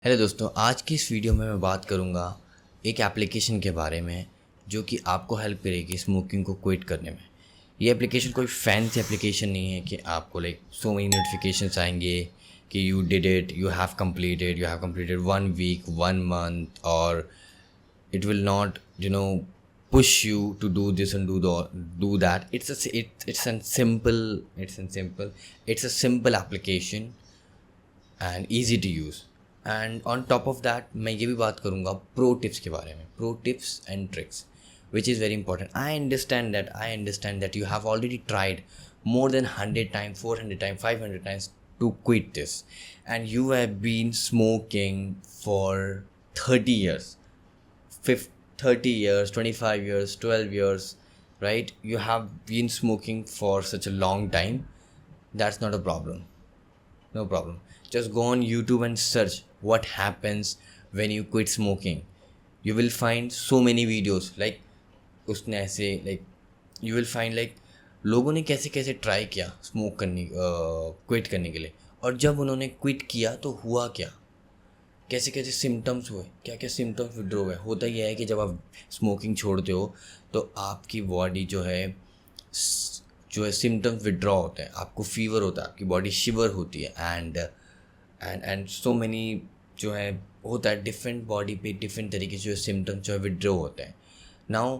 Hello दोस्तों, आज की इस वीडियो में मैं बात करूंगा एक एप्लीकेशन के बारे में जो कि आपको हेल्प करेगी स्मोकिंग को क्विट करने में। ये एप्लीकेशन कोई फैंसी एप्लीकेशन नहीं है कि आपको सो मेनी नोटिफिकेशंस आएंगे कि you did it, you have completed 1 week, 1 month, और it will not push you to do this and do that. It's a simple application and easy to use. And on top of that मैं ये भी बात करूँगा pro tips के बारे में, pro tips and tricks which is very important. I understand that you have already tried more than 100 times, 400 times, 500 times to quit this, and you have been smoking for 30 years, 30 years, 25 years, 12 years, right? You have been smoking for such a long time. That's not a problem. No problem. Just go on YouTube and search what happens when you quit smoking. You will find so many videos उसने ऐसे you will find लोगों ने कैसे कैसे try किया smoke करने quit करने के लिए, और जब उन्होंने क्विट किया तो हुआ क्या, कैसे कैसे सिम्टम्स हुए, क्या क्या सिम्टम्स विड्रॉ हुए। होता यह है कि जब आप स्मोकिंग छोड़ते हो तो आपकी बॉडी जो है सिम्टम्स विड्रॉ होते हैं, आपको फीवर होता है, आपकी बॉडी शिवर होती है, एंड सो मैनी जो है होता है डिफरेंट बॉडी पे डिफरेंट तरीके से जो सिम्टम्स जो है विड्रॉ होते हैं। नाउ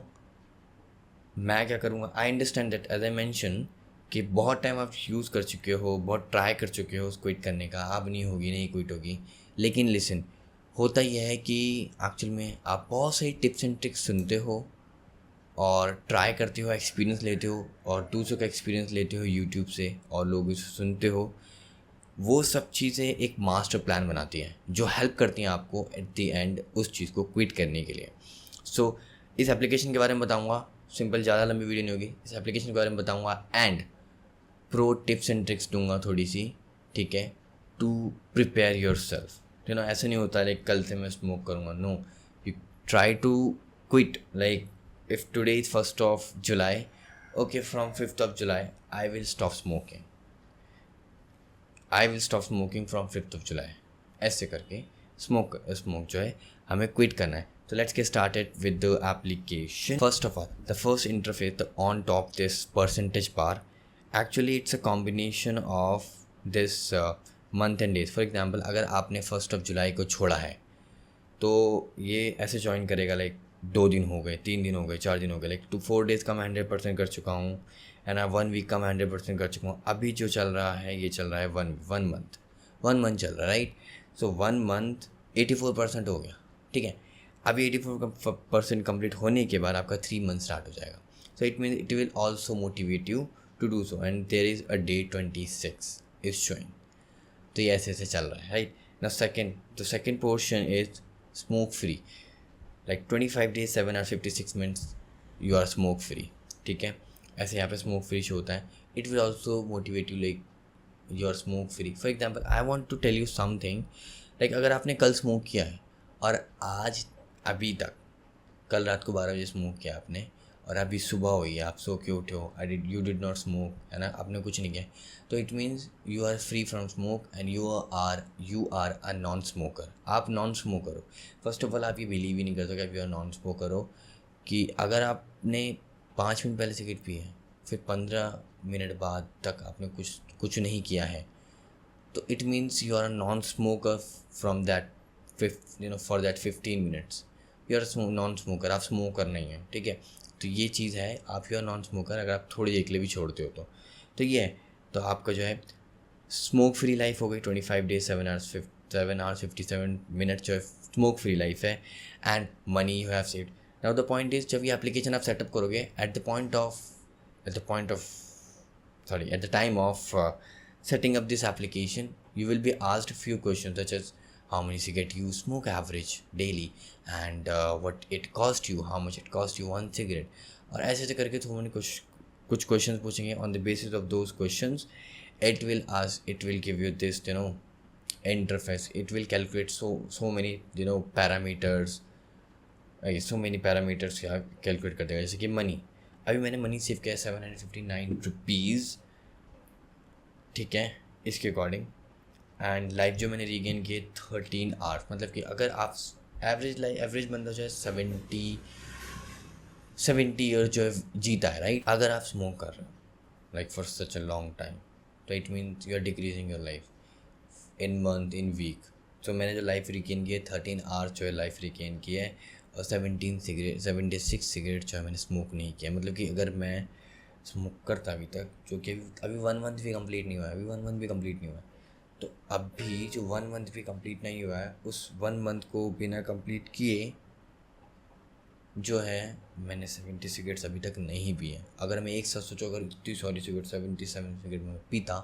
मैं क्या करूँगा, I understand that as I mention कि बहुत टाइम आप यूज़ कर चुके हो, बहुत ट्राई कर चुके हो उस क्विट करने का, अब नहीं क्विट होगी। लेकिन लिसन, होता यह है कि एक्चुअल में आप बहुत सारी टिप्स एंड ट्रिक्स सुनते हो और ट्राई करते हो, एक्सपीरियंस लेते हो, और दूसरों का एक्सपीरियंस लेते हो यूट्यूब से और लोगों से सुनते हो। वो सब चीज़ें एक मास्टर प्लान बनाती हैं जो हेल्प करती हैं आपको एट द एंड उस चीज़ को क्विट करने के लिए। सो इस एप्लीकेशन के बारे में बताऊंगा, सिंपल, ज़्यादा लंबी वीडियो नहीं होगी। इस एप्लीकेशन के बारे में बताऊंगा and pro tips and tricks दूंगा थोड़ी सी, ठीक है, टू प्रिपेयर योर सेल्फ। ऐसा नहीं होता कल से मैं स्मोक करूँगा, no, you try to quit. If today is 1st of July, okay, from 5th of July, I will stop smoking. I will stop smoking from 5th of July. ऐसे करके smoke जो है हमें क्विट करना है। So let's get started with the application. First of all, the first interface, the on top this percentage bar, actually it's a combination of this month and days. For example, अगर आपने 1st of July को छोड़ा है तो ये ऐसे join करेगा 2 दिन हो गए, 3 दिन हो गए, 4 दिन हो गए, 4 days का मैं 100% कर चुका हूँ, एंड 1 वीक का मैं 100% कर चुका हूँ। अभी जो चल रहा है ये चल रहा है 1 मंथ चल रहा है, राइट? सो 1 मंथ 84% हो गया, ठीक है। अभी 84% कंप्लीट होने के बाद आपका 3 मंथ स्टार्ट हो जाएगा। So it mean it will also motivate you to do so, and there is a day 26 is showing. तो ये ऐसे ऐसे चल रहा है, right? Now the second portion is smoke free, 25 days 7 hours 56 minutes you are smoke free, ठीक है। ऐसे यहाँ पे स्मोक फ्री शो होता है। It will also motivate you you are smoke free. For example, I want to tell you something, अगर आपने कल स्मोक किया है और आज अभी तक, कल रात को 12 बजे स्मोक किया आपने और अभी सुबह हुई है, आप सो के उठे हो, यू डिड नॉट स्मोक, है ना, आपने कुछ नहीं किया, तो it means you are free from smoke and you are a non smoker. आप नॉन स्मोकर हो। फर्स्ट ऑफ ऑल, आप ये बिलीव ही नहीं करते कि आप यू आर नॉन स्मोकर हो, कि अगर आपने 5 मिनट पहले सिगरेट पी है, फिर 15 मिनट बाद तक आपने कुछ नहीं किया है, तो it means you are a non smoker from that for that 15 minutes you are non smoker, आप स्मोकर नहीं है, ठीक है। तो ये चीज़ है, आप यू आर नॉन स्मोकर अगर आप थोड़ी देर के लिए भी छोड़ते हो तो ये है। तो आपका जो है स्मोक फ्री लाइफ हो गई, 25 days 7 hours 57 minutes जो है स्मोक फ्री लाइफ है, and money you have saved. Now the point is, जब ये एप्लीकेशन आप सेटअप करोगे, at the time of setting up this application, you will be asked a few questions such as how many cigarette you smoke average daily, and what it cost you, how much it cost you one cigarette, और ऐसे ऐसे करके तो मैंने कुछ questions पूछेंगे। On the basis of those questions it will give you this interface, it will calculate so many parameters, so many parameters यहाँ calculate कर देगा। जैसे कि मनी, अभी मैंने मनी सेव किया है 759 रुपीज़, ठीक है। इसके अकॉर्डिंग एंड लाइफ जो मैंने रीगेन की 13 आवर्स, मतलब कि अगर आप एवरेज बंदा जो है 70 ईयर जो है जीता है, राइट। अगर आप स्मोक कर रहे हो like for such a long time, तो it means you are decreasing your life in month, in week. तो मैंने जो लाइफ रिकेन की है 13 आवर्स जो है लाइफ रिकेन की है, और 76 सिगरेट जो है मैंने स्मोक नहीं किया। मतलब कि अगर मैं स्मोक करता अभी तक, जो कि अभी 1 मंथ भी कंप्लीट नहीं हुआ है, तो अभी जो 1 मंथ भी कंप्लीट नहीं हुआ है, उस 1 मंथ को बिना कंप्लीट किए जो है मैंने 70 सिगरेट्स अभी तक नहीं पी है। अगर मैं एक साथ सोचो, अगर इतनी सारी सिगरेट 77 सिगरेट में पीता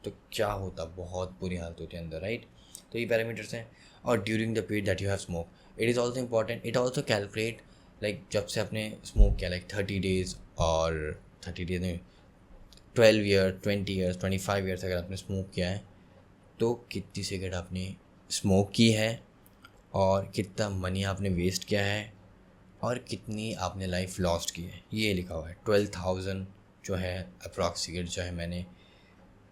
तो क्या होता, बहुत बुरी हालत होती है अंदर, राइट। तो ये पैरामीटर्स हैं। और during the period that you have smoke, it is also important, it also calculate like जब से आपने स्मोक किया, लाइक 30 डेज, और 30 डेज नहीं, 12 ईयर, 20 ईयर्स, 25 ईयर्स अगर आपने स्मोक किया है, तो कितनी सिगरेट आपने स्मोक की है, और कितना मनी आपने वेस्ट किया है, और कितनी आपने लाइफ लॉस्ट की है। ये लिखा हुआ है 12,000 जो है अप्रॉक्स सिगरेट जो है मैंने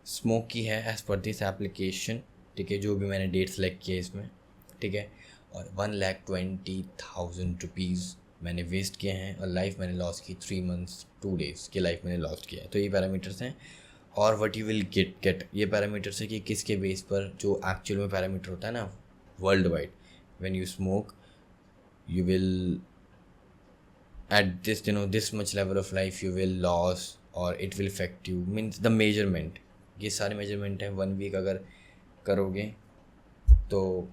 स्मोक की है एज़ पर दिस एप्लीकेशन, ठीक है, जो भी मैंने डेट सेलेक्ट किया इसमें, ठीक है। और 1,20,000 रुपीज़ मैंने वेस्ट किए हैं, और लाइफ मैंने लॉस की 3 मंथ्स 2 डेज़ की लाइफ मैंने लॉस्ट किया है। तो ये पैरामीटर्स हैं। और व्हाट यू विल गेट, ये पैरामीटर्स है कि किसके बेस पर, जो एक्चुअल में पैरामीटर होता है ना world wide, when you smoke you will at this this much level of life you will lose or it will affect you, means the measurement, ये सारे मेजरमेंट है। 1 वीक अगर करोगे तो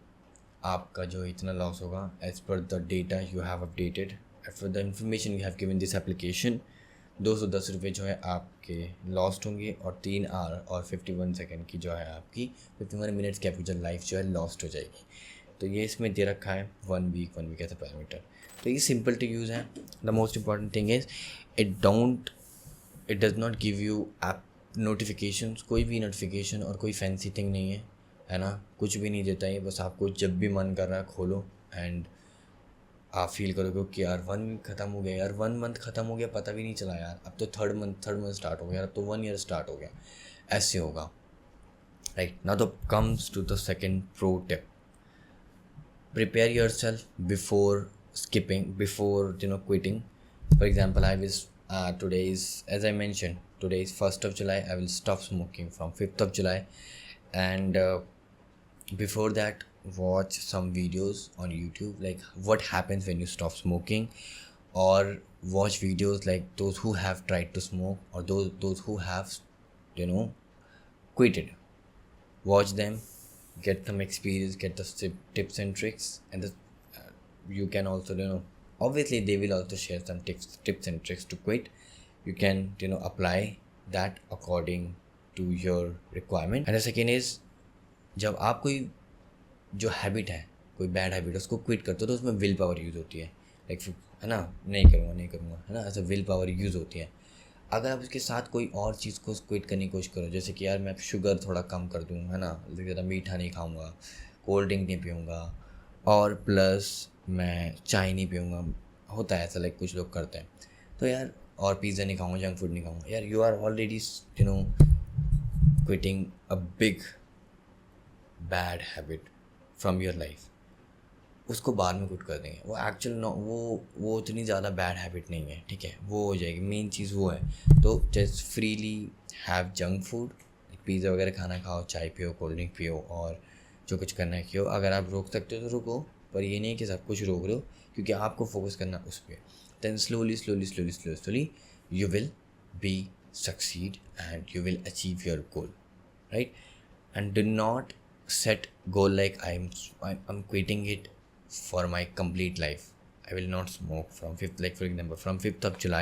आपका जो इतना लॉस होगा as per the data you have updated, as per the information you have given this application, 210 रुपये जो है आपके लॉस्ट होंगे, और 3 आवर और 51 सेकेंड की जो है आपकी 51 मिनट्स की आपकी जो लाइफ जो है लॉस्ट हो जाएगी। तो ये इसमें दे रखा है 1 वीक ऐसा पैरामीटर। तो ये सिंपल टू यूज़ है। The most important thing is it does not give you app notifications, कोई भी नोटिफिकेशन और कोई फैंसी थिंग नहीं है ना, कुछ भी नहीं देता है। बस आपको जब भी मन कर रहा है खोलो, एंड आप फील करोगे कि यार 1 वीक ख़त्म हो गया, यार 1 मंथ ख़त्म हो गया, पता भी नहीं चला यार, अब तो थर्ड मंथ स्टार्ट हो गया, अब तो 1 ईयर स्टार्ट हो गया, ऐसे होगा, राइट। नाउ तो comes to the second pro tip, prepare yourself before quitting. For example, I was today is, as I mentioned, today is 1st of July. I will stop smoking from 5th of July, and before that watch some videos on YouTube, like what happens when you stop smoking, or watch videos like those who have tried to smoke, or those who have quitted. Watch them, get some experience, get the tips and tricks, and you can also obviously they will also share some tips and tricks to quit. You can apply that according to your requirement. And the second is, जब आप कोई जो habit है, कोई bad habit है, उसको quit करते हो तो उसमें विल पावर यूज़ होती है, लाइक है ना, नहीं करूँगा है ना, ऐसा विल पावर यूज़ होती है। अगर आप उसके साथ कोई और चीज़ को क्विट करने की कोशिश करो, जैसे कि यार मैं शुगर थोड़ा कम कर दूँ, है ना, ज़्यादा मीठा नहीं खाऊंगा, कोल्ड ड्रिंक नहीं पीऊँगा, और प्लस मैं चाय नहीं पीऊँगा, होता है ऐसा, लाइक कुछ लोग करते हैं, तो यार, और पिज़्ज़ा नहीं खाऊँगा, जंक फूड नहीं खाऊँगा, यार you are already quitting a big bad habit from your life. उसको बाद में क्विट कर देंगे, वो एक्चुअल वो उतनी ज़्यादा बैड हैबिट नहीं है, ठीक है, वो हो जाएगी। मेन चीज़ वो है, तो just freely have junk food, pizza वगैरह खाना खाओ, चाय पियो, कोल्ड ड्रिंक पियो, और जो कुछ करना है कियो। अगर आप रोक सकते हो तो रुको, पर ये नहीं कि सब कुछ रोक रहे हो, क्योंकि आपको फोकस करना उस पर। Then slowly you will be succeed and you will achieve your goal, right. And do not set goal like I'm quitting it for my complete life. I will not smoke from 5th, like for example from 5th of July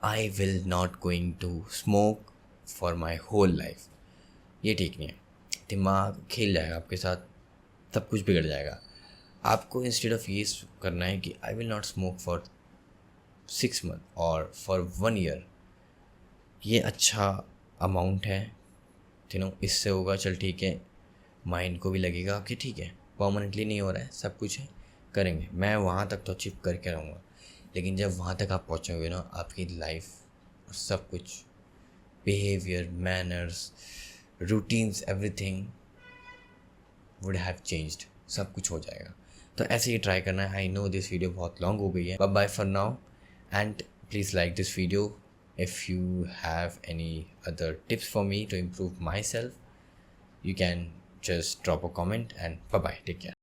I will not going to smoke for my whole life. ये ठीक नहीं है, दिमाग खेल जाएगा आपके साथ, सब कुछ बिगड़ जाएगा। आपको इंस्टेड ऑफ ये करना है कि I will not smoke for 6 months और for 1 year, ये अच्छा अमाउंट है, इससे होगा, चल ठीक है, माइंड को भी लगेगा कि ठीक है, परमानेंटली नहीं हो रहा है, सब कुछ है, करेंगे, मैं वहाँ तक तो अचीव करके रहूँगा। लेकिन जब वहाँ तक आप पहुँचोगे ना, आपकी लाइफ और सब कुछ, behaviour, manners, routines, everything would have changed, सब कुछ हो जाएगा। तो ऐसे ही ट्राई करना है। आई नो दिस वीडियो बहुत लॉन्ग हो गई है, bye bye for now and please like this video. If you have any other tips for me to improve myself, you can just drop a comment, and bye bye, take care.